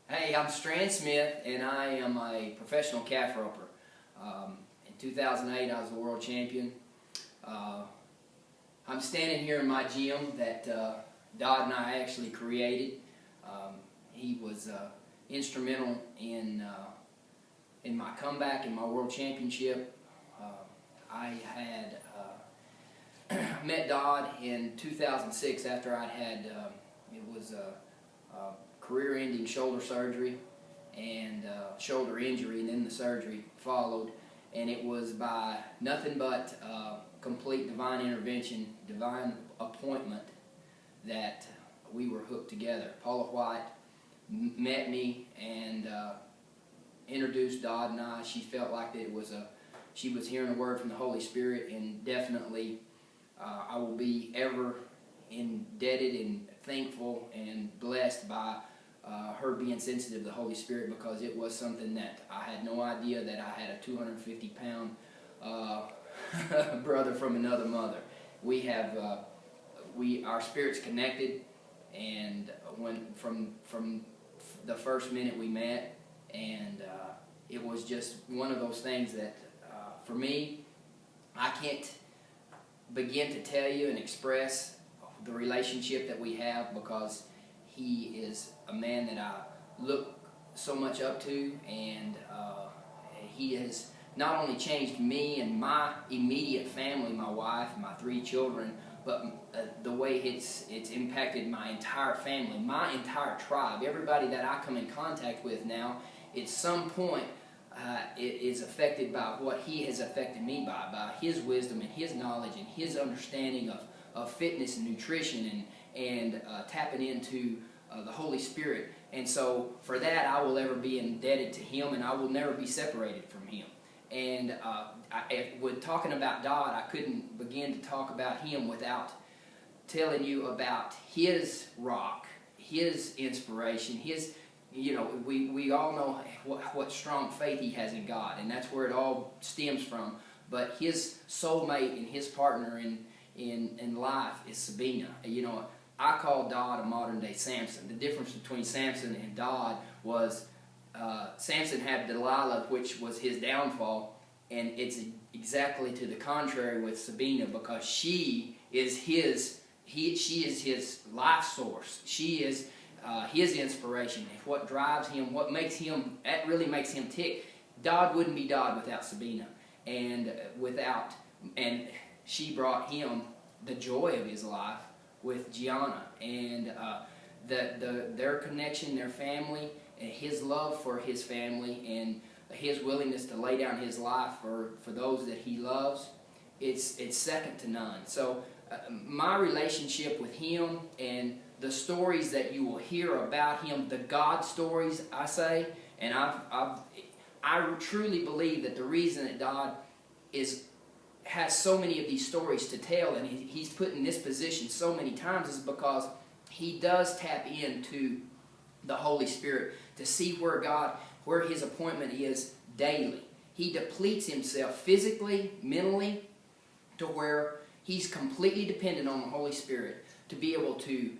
Hey, I'm Stran Smith, and I am a professional calf roper. In 2008, I was the world champion. I'm standing here in my gym that Dodd and I actually created. He was instrumental in my comeback in my world championship. I had met Dodd in 2006 after I'd had it was a career-ending shoulder surgery and shoulder injury, and then the surgery followed, and it was by nothing but complete divine intervention, divine appointment that we were hooked together. Paula White met me and introduced Dodd and I. She felt like that she was hearing a word from the Holy Spirit, and definitely I will be ever indebted and thankful and blessed by her being sensitive to the Holy Spirit, because it was something that I had no idea that I had a 250-pound brother from another mother. Our spirits connected, and from the first minute we met, and it was just one of those things that for me, I can't begin to tell you and express the relationship that we have, because he is a man that I look so much up to, and he has not only changed me and my immediate family, my wife, my 3 children, but the way it's impacted my entire family, my entire tribe. Everybody that I come in contact with now, at some point, it is affected by what he has affected me by his wisdom and his knowledge and his understanding of fitness and nutrition and tapping into the Holy Spirit. And so for that, I will ever be indebted to him, and I will never be separated from him. And with talking about Dodd, I couldn't begin to talk about him without telling you about his rock, his inspiration, we all know what strong faith he has in God, and that's where it all stems from. But his soulmate and his partner in life is Sabina. I call Dodd a modern-day Samson. The difference between Samson and Dodd was Samson had Delilah, which was his downfall, and it's exactly to the contrary with Sabina, because she is his life source. She is his inspiration, what drives him, that really makes him tick. Dodd wouldn't be Dodd without Sabina, and she brought him the joy of his life with Gianna, and their connection, their family, and his love for his family, and his willingness to lay down his life for those that he loves, it's second to none. So my relationship with him and the stories that you will hear about him, the God stories, I say, and I truly believe that the reason that Dodd has so many of these stories to tell, and he's put in this position so many times, is because he does tap into the Holy Spirit to see where his appointment is daily. He depletes himself physically, mentally, to where he's completely dependent on the Holy Spirit to be able to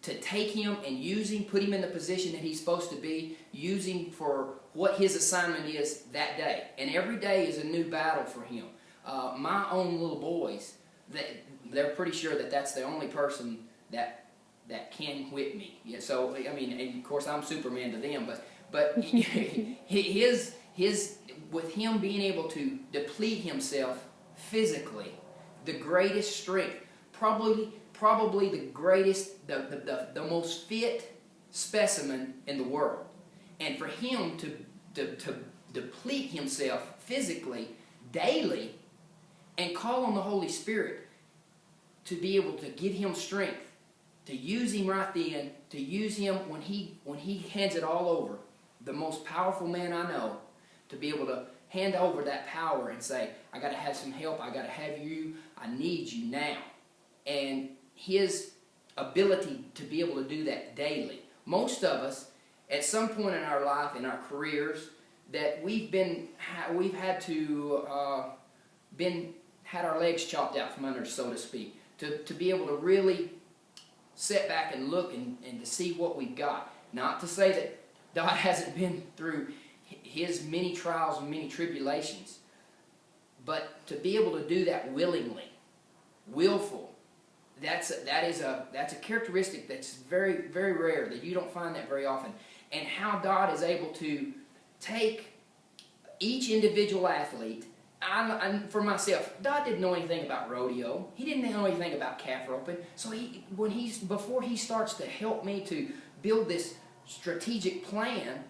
take him and use him, put him in the position that he's supposed to be, use him for what his assignment is that day. And every day is a new battle for him. My own little boys, they're pretty sure that that's the only person that can whip me. Yeah, so, I mean, and of course I'm Superman to them, but with him being able to deplete himself physically, the greatest strength, probably the greatest, the most fit specimen in the world. And for him to deplete himself physically daily and call on the Holy Spirit to be able to give him strength, to use him right then, to use him when he hands it all over, the most powerful man I know, to be able to hand over that power and say, I got to have some help, I got to have you, I need you now. And his ability to be able to do that daily. Most of us, at some point in our life, in our careers, that we've had our legs chopped out from under us, so to speak, to be able to really sit back and look and to see what we've got. Not to say that Dodd hasn't been through his many trials and many tribulations. But to be able to do that willingly, willful, that's a characteristic that's very, very rare, that you don't find that very often. And how Dodd is able to take each individual athlete. For myself, Dodd didn't know anything about rodeo. He didn't know anything about calf roping. So before he starts to help me to build this strategic plan,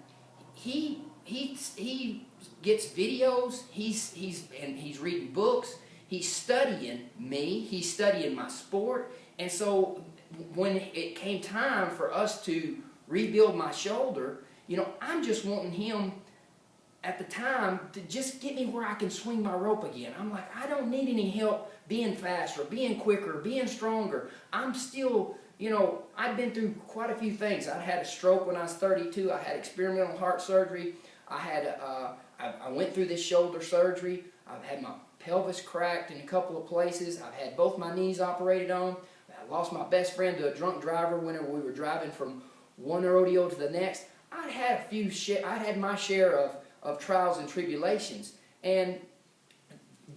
he gets videos. He's reading books. He's studying me. He's studying my sport. And so when it came time for us to rebuild my shoulder, I'm just wanting him at the time to just get me where I can swing my rope again. I'm like, I don't need any help being faster, being quicker, being stronger. I'm still, I've been through quite a few things. I had a stroke when I was 32. I had experimental heart surgery. I went through this shoulder surgery. I've had my pelvis cracked in a couple of places. I've had both my knees operated on. I lost my best friend to a drunk driver whenever we were driving from one rodeo to the next. I'd had my share of trials and tribulations. And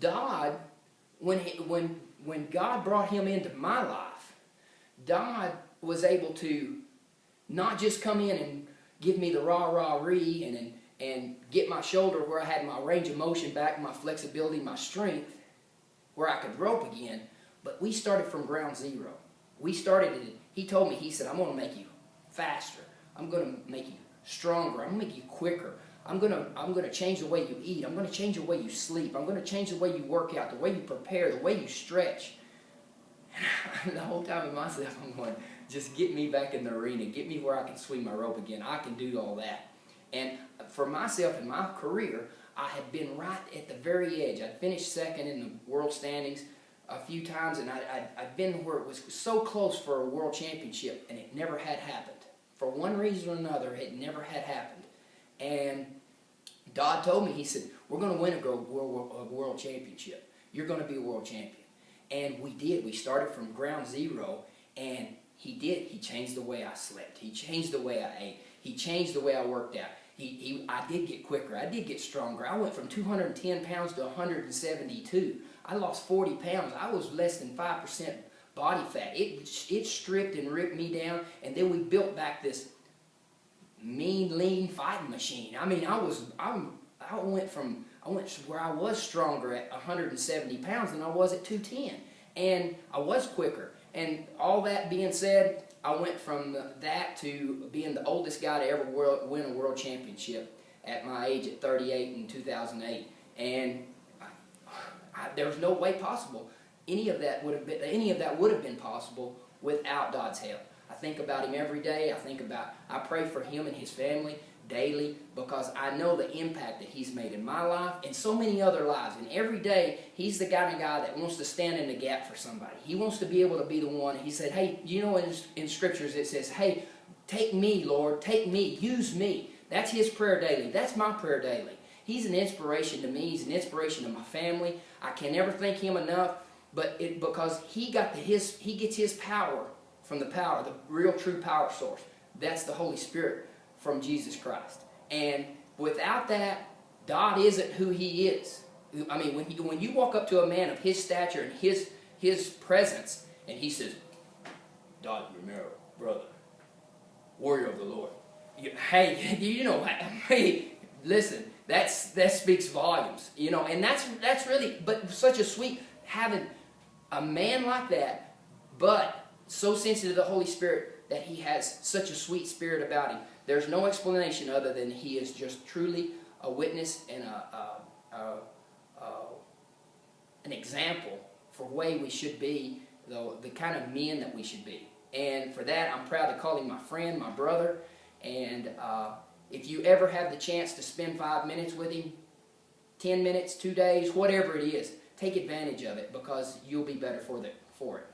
Dodd, when God brought him into my life, Dodd was able to not just come in and give me the rah-rah-ree and get my shoulder where I had my range of motion back, my flexibility, my strength, where I could rope again, but we started from ground zero. He told me, he said, I'm going to make you faster. I'm going to make you stronger. I'm going to make you quicker. I'm gonna change the way you eat. I'm going to change the way you sleep. I'm going to change the way you work out, the way you prepare, the way you stretch. And the whole time in myself, I'm going, just get me back in the arena. Get me where I can swing my rope again. I can do all that. And for myself in my career, I had been right at the very edge. I'd finished second in the world standings a few times, and I'd been where it was so close for a world championship, and it never had happened. For one reason or another, it never had happened. And Dodd told me, he said, we're going to win a world championship. You're going to be a world champion. And we did. We started from ground zero, and he did. He changed the way I slept. He changed the way I ate. He changed the way I worked out. I did get quicker. I did get stronger. I went from 210 pounds to 172. I lost 40 pounds. I was less than 5% body fat. It stripped and ripped me down, and then we built back this mean, lean fighting machine. I mean, I went where I was stronger at 170 pounds than I was at 210, and I was quicker. And all that being said, I went from that to being the oldest guy to ever win a world championship at my age at 38 in 2008. And there was no way possible any of that would have been possible without Dodd's help. I think about him every day. I pray for him and his family daily, because I know the impact that he's made in my life and so many other lives. And every day, he's the kind of guy that wants to stand in the gap for somebody. He wants to be able to be the one. He said, hey, in scriptures it says, hey, take me, Lord, take me, use me. That's his prayer daily. That's my prayer daily. He's an inspiration to me. He's an inspiration to my family. I can never thank him enough, because he gets his power from the real true power source. That's the Holy Spirit from Jesus Christ. And without that, Dodd isn't who he is. I mean, when you walk up to a man of his stature and his presence, and he says, Dodd Romero, brother, warrior of the Lord. Hey, listen, that speaks volumes, and that's really, but such a sweet, having a man like that, but so sensitive to the Holy Spirit that he has such a sweet spirit about him. There's no explanation other than he is just truly a witness and an example for the way we should be, the kind of men that we should be. And for that, I'm proud to call him my friend, my brother. And if you ever have the chance to spend 5 minutes with him, 10 minutes, 2 days, whatever it is, take advantage of it, because you'll be better for it.